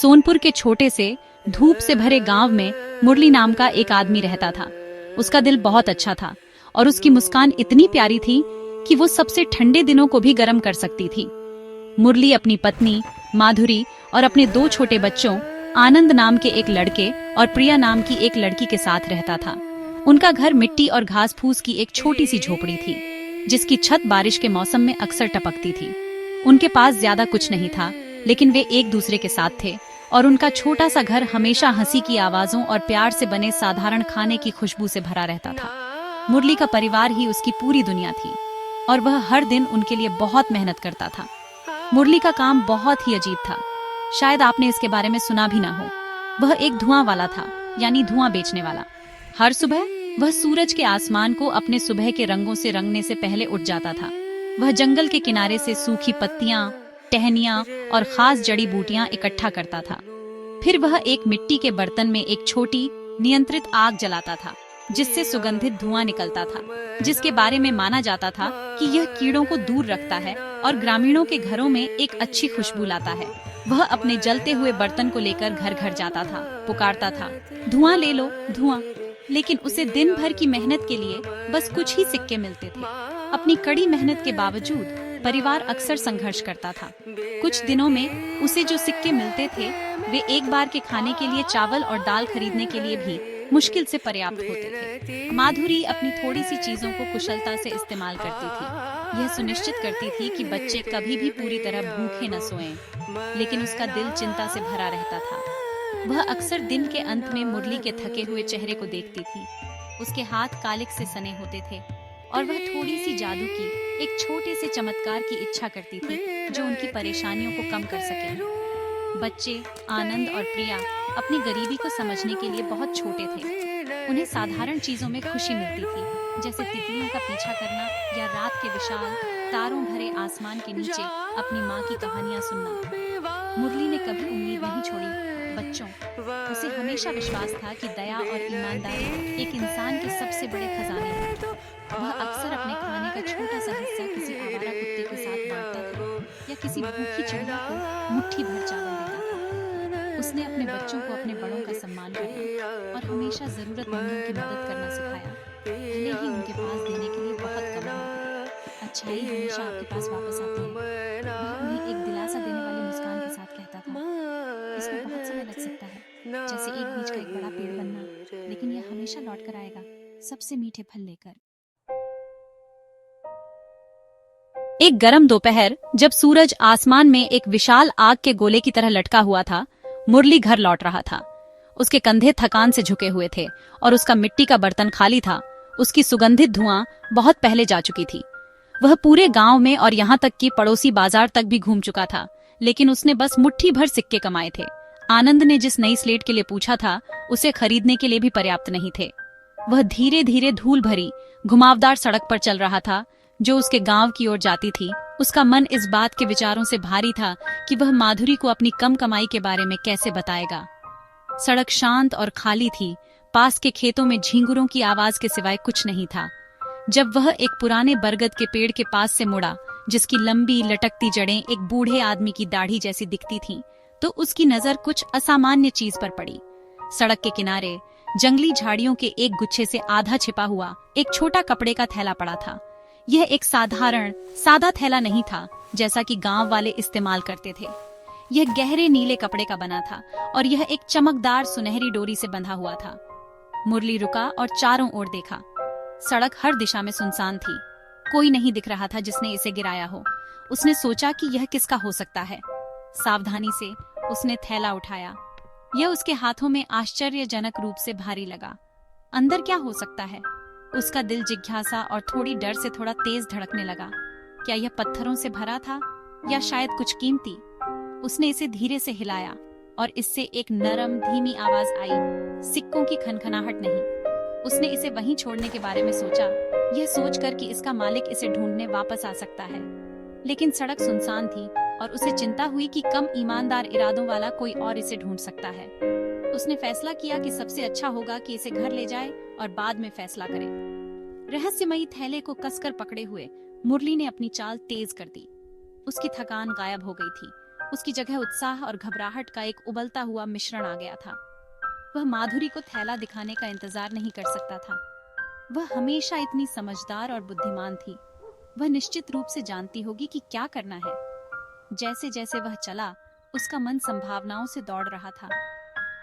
सोनपुर के छोटे से धूप से भरे गांव में मुरली नाम का एक आदमी रहता था। उसका दिल बहुत अच्छा था और उसकी मुस्कान इतनी प्यारी थी कि वो सबसे ठंडे दिनों को भी गर्म कर सकती थी। मुरली अपनी पत्नी माधुरी और अपने 2 छोटे बच्चों आनंद नाम के एक लड़के और प्रिया नाम की एक लड़की के साथ रहता था। उनका घर मिट्टी और घास फूस की एक छोटी सी झोपड़ी थी, जिसकी छत बारिश के मौसम में अक्सर टपकती थी। उनके पास ज्यादा कुछ नहीं था, लेकिन वे एक दूसरे के साथ थे और उनका छोटा सा घर हमेशा हंसी की आवाजों और प्यार से बने साधारण खाने की खुशबू से भरा रहता था। मुरली का परिवार ही उसकी पूरी दुनिया थी और वह हर दिन उनके लिए बहुत मेहनत करता था। मुरली का काम बहुत ही अजीब था। शायद आपने इसके बारे में सुना भी ना हो। वह एक धुआं वाला था, यानी धुआं बेचने वाला। हर सुबह वह सूरज के आसमान को अपने सुबह के रंगों से रंगने से पहले उठ जाता था। वह जंगल के किनारे से सूखी पत्तियां, टहनियां और खास जड़ी बूटियां इकट्ठा करता था। फिर वह एक मिट्टी के बर्तन में एक छोटी नियंत्रित आग जलाता था, जिससे सुगंधित धुआं निकलता था, जिसके बारे में माना जाता था कि यह कीड़ों को दूर रखता है और ग्रामीणों के घरों में एक अच्छी खुशबू लाता है। वह अपने जलते हुए बर्तन को लेकर घर घर जाता था, पुकारता था, धुआं ले लो, धुआं। लेकिन उसे दिन भर की मेहनत के लिए बस कुछ ही सिक्के मिलते थे। अपनी कड़ी मेहनत के बावजूद परिवार अक्सर संघर्ष करता था। कुछ दिनों में उसे जो सिक्के मिलते थे, वे एक बार के खाने के लिए चावल और दाल खरीदने के लिए भी मुश्किल से पर्याप्त होते थे। माधुरी अपनी थोड़ी सी चीजों को कुशलता से इस्तेमाल करती थी। यह सुनिश्चित करती थी कि बच्चे कभी भी पूरी तरह भूखे न सोएं, लेकिन उसका दिल चिंता से भरा रहता था। वह अक्सर दिन के अंत में मुरली के थके हुए चेहरे को देखती थी। उसके हाथ कालिक से सने होते थे और वह थोड़ी सी जादू की एक छोटे से चमत्कार की इच्छा करती थी, जो उनकी परेशानियों को कम कर सके। बच्चे आनंद और प्रिया अपनी गरीबी को समझने के लिए बहुत छोटे थे। उन्हें साधारण चीजों में खुशी मिलती थी, जैसे तितलियों का पीछा करना या रात के विशाल तारों भरे आसमान के नीचे अपनी माँ की कहानियां सुनना। मुरली ने कभी उम्मीद नहीं छोड़ी। बच्चों, उसे हमेशा विश्वास था कि दया और ईमानदारी एक इंसान के सबसे बड़े खजाने हैं। वह अक्सर अपने खाने का छोटा सा हिस्सा किसी आवारा कुत्ते के साथ बांटता था या किसी भूखी चिड़िया को मुट्ठी भर चावल देता था। उसने अपने बच्चों को अपने बड़ों का सम्मान करना और हमेशा जरूरतमंदों की मदद करना सिखाया, भले ही उनके पास देने के लिए बहुत कम हो। अच्छाई हमेशा आपके पास वापस आती है। वह उन्हें एक दिलासा देने वाली मुस्कान के साथ कहता था, इसमें बहुत समय लग सकता है, जैसे एक बीज का एक बड़ा पेड़ बनना, लेकिन यह हमेशा लौट कर आएगा, सबसे मीठे फल लेकर। एक गर्म दोपहर, जब सूरज आसमान में एक विशाल आग के गोले की तरह लटका हुआ था, मुरली घर लौट रहा था। उसके कंधे थकान से झुके हुए थे और उसका मिट्टी का बर्तन खाली था। उसकी सुगंधित धुआं बहुत पहले जा चुकी थी। वह पूरे गांव में और यहाँ तक कि पड़ोसी बाजार तक भी घूम चुका था, लेकिन उसने बस मुट्ठी भर सिक्के कमाए थे। आनंद ने जिस नई स्लेट के लिए पूछा था, उसे खरीदने के लिए भी पर्याप्त नहीं थे। वह धीरे धीरे धूल भरी घुमावदार सड़क पर चल रहा था, जो उसके गांव की ओर जाती थी। उसका मन इस बात के विचारों से भारी था कि वह माधुरी को अपनी कम कमाई के बारे में कैसे बताएगा। सड़क शांत और खाली थी। पास के खेतों में झींगुरों की आवाज के सिवाय कुछ नहीं था। जब वह एक पुराने बरगद के पेड़ के पास से मुड़ा, जिसकी लंबी लटकती जड़ें एक बूढ़े आदमी की दाढ़ी जैसी दिखती थीं, तो उसकी नजर कुछ असामान्य चीज पर पड़ी। सड़क के किनारे जंगली झाड़ियों के एक गुच्छे से आधा छिपा हुआ एक छोटा कपड़े का थैला पड़ा था। यह एक साधारण सादा थैला नहीं था, जैसा कि गांव वाले इस्तेमाल करते थे। यह गहरे नीले कपड़े का बना था और यह एक चमकदार सुनहरी डोरी से बंधा हुआ था। मुरली रुका और चारों ओर देखा। सड़क हर दिशा में सुनसान थी। कोई नहीं दिख रहा था जिसने इसे गिराया हो। उसने सोचा कि यह किसका हो सकता है। सावधानी से उसने थैला उठाया। यह उसके हाथों में आश्चर्यजनक रूप से भारी लगा। अंदर क्या हो सकता है? उसका दिल जिज्ञासा और थोड़ी डर से थोड़ा तेज धड़कने लगा। क्या यह पत्थरों से भरा था या शायद कुछ कीमती? उसने इसे धीरे से हिलाया और इससे एक नरम धीमी आवाज आई, सिक्कों की खनखनाहट नहीं। उसने इसे वहीं छोड़ने के बारे में सोचा, यह सोचकर कि इसका मालिक इसे ढूंढने वापस आ सकता है। लेकिन सड़क सुनसान थी और उसे चिंता हुई कि कम ईमानदार इरादों वाला कोई और इसे ढूंढ सकता है। उसने फैसला किया कि सबसे अच्छा होगा कि इसे घर ले जाए और बाद में फैसला करे। रहस्यमयी थैले को कसकर पकड़े हुए मुरली ने अपनी चाल तेज कर दी। उसकी थकान गायब हो गई थी उसकी जगह उत्साह और घबराहट का एक उबलता हुआ मिश्रण आ गया था। वह माधुरी को थैला दिखाने का इंतजार नहीं कर सकता था। वह हमेशा इतनी समझदार और बुद्धिमान थी। वह निश्चित रूप से जानती होगी कि क्या करना है। जैसे जैसे वह चला, उसका मन संभावनाओं से दौड़ रहा था।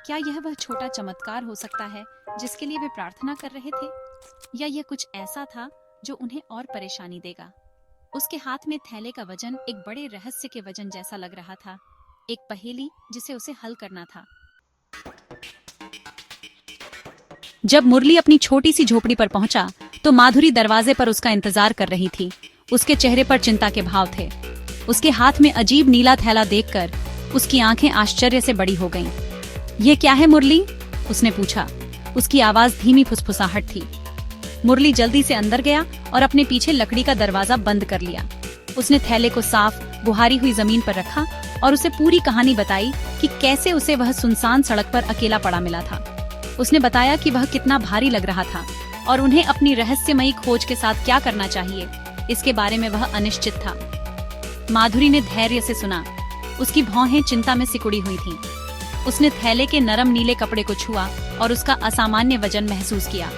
क्या यह वह छोटा चमत्कार हो सकता है जिसके लिए वे प्रार्थना कर रहे थे, या यह कुछ ऐसा था जो उन्हें और परेशानी देगा? उसके हाथ में थैले का वजन एक बड़े रहस्य के वजन जैसा लग रहा था, एक पहेली जिसे उसे हल करना था। जब मुरली अपनी छोटी सी झोपड़ी पर पहुंचा तो माधुरी दरवाजे पर उसका इंतजार कर रही थी। उसके चेहरे पर चिंता के भाव थे। उसके हाथ में अजीब नीला थैला देखकर उसकी आंखें आश्चर्य से बड़ी हो गईं। ये क्या है मुरली? उसने पूछा। उसकी आवाज धीमी फुसफुसाहट थी। मुरली जल्दी से अंदर गया और अपने पीछे लकड़ी का दरवाजा बंद कर लिया। उसने थैले को साफ बुहारी हुई जमीन पर रखा और उसे पूरी कहानी बताई कि कैसे उसे वह सुनसान सड़क पर अकेला पड़ा मिला था। उसने बताया कि वह कितना भारी लग रहा था और उन्हें अपनी रहस्यमयी खोज के साथ क्या करना चाहिए, इसके बारे में वह अनिश्चित था। माधुरी ने धैर्य से सुना। उसकी भौहें चिंता में सिकुड़ी हुई थीं। उसने थैले के नरम नीले कपड़े को छुआ और उसका असामान्य वजन महसूस किया।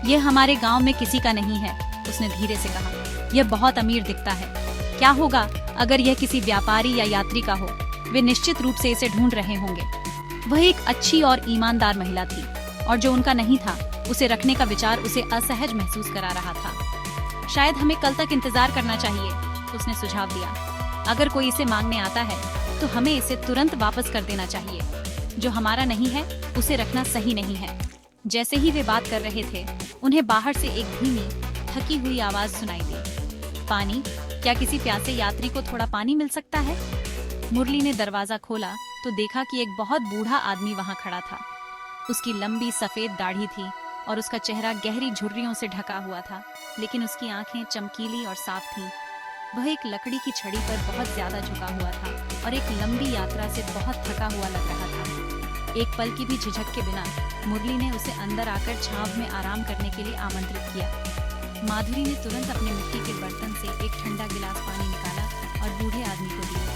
यह हमारे गांव में किसी का नहीं है, उसने धीरे से कहा। यह बहुत अमीर दिखता है। क्या होगा अगर यह किसी व्यापारी या यात्री का हो? वे निश्चित रूप से इसे ढूंढ रहे होंगे। वह एक अच्छी और ईमानदार महिला थी और जो उनका नहीं था उसे रखने का विचार उसे असहज महसूस करा रहा था। शायद हमें कल तक इंतजार करना चाहिए, उसने सुझाव दिया। अगर कोई इसे मांगने आता है तो हमें इसे तुरंत वापस कर देना चाहिए। जो हमारा नहीं है उसे रखना सही नहीं है। जैसे ही वे बात कर रहे थे, उन्हें बाहर से एक धीमी थकी हुई आवाज सुनाई दी। पानी? क्या किसी प्यासे यात्री को थोड़ा पानी मिल सकता है? मुरली ने दरवाजा खोला तो देखा कि एक बहुत बूढ़ा आदमी वहां खड़ा था। उसकी लंबी सफेद दाढ़ी थी और उसका चेहरा गहरी झुर्रियों से ढका हुआ था, लेकिन उसकी आंखें चमकीली और साफ थीं। वह एक लकड़ी की छड़ी पर बहुत ज्यादा झुका हुआ था और एक लंबी यात्रा से बहुत थका हुआ लग रहा था। एक पल की भी झिझक के बिना मुरली ने उसे अंदर आकर छांव में आराम करने के लिए आमंत्रित किया। माधुरी ने तुरंत अपने मिट्टी के बर्तन से एक ठंडा गिलास पानी निकाला और बूढ़े आदमी को दिया।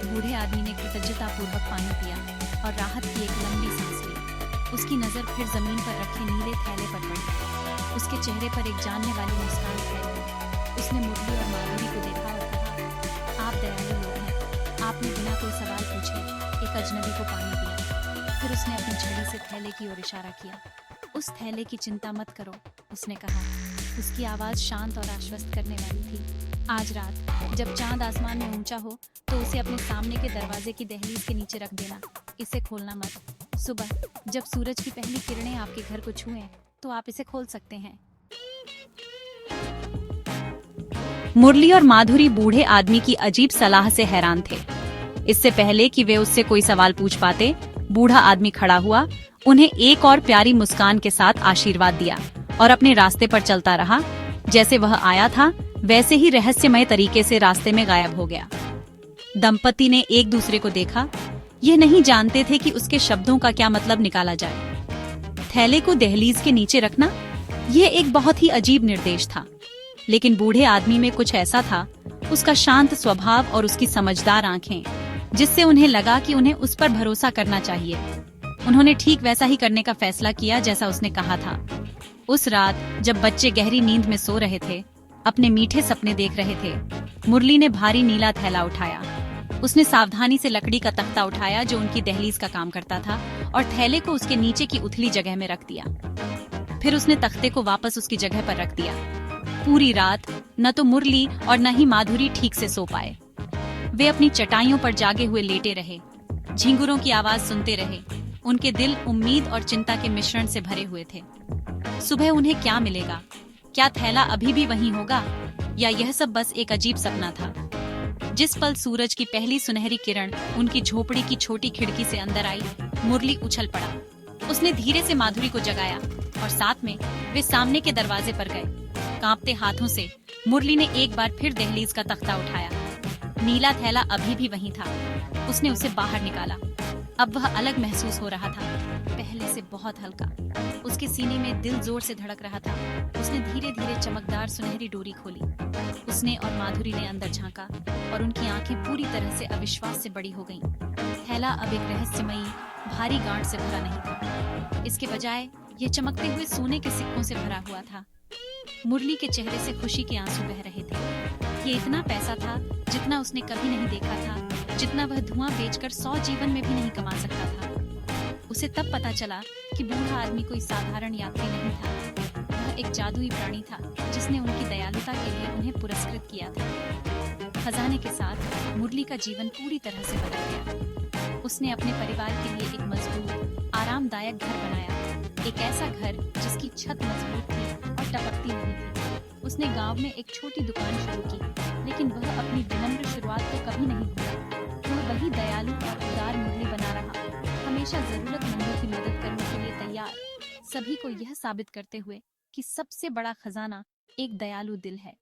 बूढ़े आदमी ने कृतज्ञतापूर्वक पानी पिया और राहत की एक लंबी सांस ली। उसकी नजर फिर जमीन पर रखे नीले थैले पर पड़ी। उसके चेहरे पर एक जानने वाली मुस्कान फैल। उसने मुरली और माधुरी को देखा और कहा, आप दयालु लोग हैं। आपने बिना कोई सवाल पूछे एक अजनबी को पानी दिया। फिर उसने अपनी छड़ी से थैले की ओर इशारा किया। उस थैले की चिंता मत करो, उसने कहा। उसकी आवाज शांत और आश्वस्त करने वाली थी। आज रात जब चांद आसमान में ऊंचा हो तो उसे अपने सामने के दरवाजे की दहलीज के नीचे रख देना। इसे खोलना मत। सुबह जब सूरज की पहली किरणें आपके घर को छुएं तो आप इसे खोल सकते हैं। मुरली और माधुरी बूढ़े आदमी की अजीब सलाह से हैरान थे। इससे पहले कि वे उससे कोई सवाल पूछ पाते, बूढ़ा आदमी खड़ा हुआ, उन्हें एक और प्यारी मुस्कान के साथ आशीर्वाद दिया और अपने रास्ते पर चलता रहा। जैसे वह आया था वैसे ही रहस्यमय तरीके से रास्ते में गायब हो गया। दंपति ने एक दूसरे को देखा। यह नहीं जानते थे कि उसके शब्दों का क्या मतलब निकाला जाए। थैले को दहलीज के नीचे रखना, यह एक बहुत ही अजीब निर्देश था, लेकिन बूढ़े आदमी में कुछ ऐसा था, उसका शांत स्वभाव और उसकी समझदार आंखें, जिससे उन्हें लगा कि उन्हें उस पर भरोसा करना चाहिए। उन्होंने ठीक वैसा ही करने का फैसला किया जैसा उसने कहा था। उस रात जब बच्चे गहरी नींद में सो रहे थे, अपने मीठे सपने देख रहे थे, मुरली ने भारी नीला थैला उठाया। उसने सावधानी से लकड़ी का तख्ता उठाया जो उनकी दहलीज का काम करता था और थैले को उसके नीचे की उथली जगह में रख दिया। फिर उसने तख्ते को वापस उसकी जगह पर रख दिया। पूरी रात न तो मुरली और न ही माधुरी ठीक से सो पाए। वे अपनी चटाइयों पर जागे हुए लेटे रहे, झिंगुरों की आवाज सुनते रहे। उनके दिल उम्मीद और चिंता के मिश्रण से भरे हुए थे। सुबह उन्हें क्या मिलेगा? क्या थैला अभी भी वहीं होगा या यह सब बस एक अजीब सपना था? जिस पल सूरज की पहली सुनहरी किरण उनकी झोपड़ी की छोटी खिड़की से अंदर आई, मुरली उछल पड़ा। उसने धीरे से माधुरी को जगाया और साथ में वे सामने के दरवाजे पर गए। कांपते हाथों से मुरली ने एक बार फिर दहलीज का तख्ता उठाया। नीला थैला अभी भी वहीं था। उसने उसे बाहर निकाला। अब वह अलग महसूस हो रहा था, पहले से बहुत हल्का। उसके सीने में दिल जोर से धड़क रहा था। उसने धीरे धीरे चमकदार सुनहरी डोरी खोली। उसने और माधुरी ने अंदर झांका और उनकी आंखें पूरी तरह से अविश्वास से बड़ी हो गईं। थैला अब एक रहस्यमयी भारी गांठ से भरा नहीं था। इसके बजाय ये चमकते हुए सोने के सिक्कों से भरा हुआ था। मुरली के चेहरे से खुशी के आंसू बह रहे थे। ये इतना पैसा था जितना उसने कभी नहीं देखा था, जितना वह धुआं बेचकर 100 जीवन में भी नहीं कमा सकता था। उसे तब पता चला कि बूढ़ा आदमी कोई साधारण यात्री नहीं था। वह एक जादुई प्राणी था जिसने उनकी दयालुता के लिए उन्हें पुरस्कृत किया था। खजाने के साथ मुरली का जीवन पूरी तरह से बदल गया। उसने अपने परिवार के लिए एक मजबूत, आरामदायक घर बनाया। एक ऐसा घर जिसकी छत मजबूत थी और टपकती नहीं थी। उसने गांव में एक छोटी दुकान शुरू की, लेकिन वह अपनी विनम्र शुरुआत को कभी नहीं भूला। वह वही दयालु और उदार मुरली बना रहा, हमेशा जरूरतमंदों की मदद करने के लिए तैयार, सभी को यह साबित करते हुए कि सबसे बड़ा खजाना एक दयालु दिल है।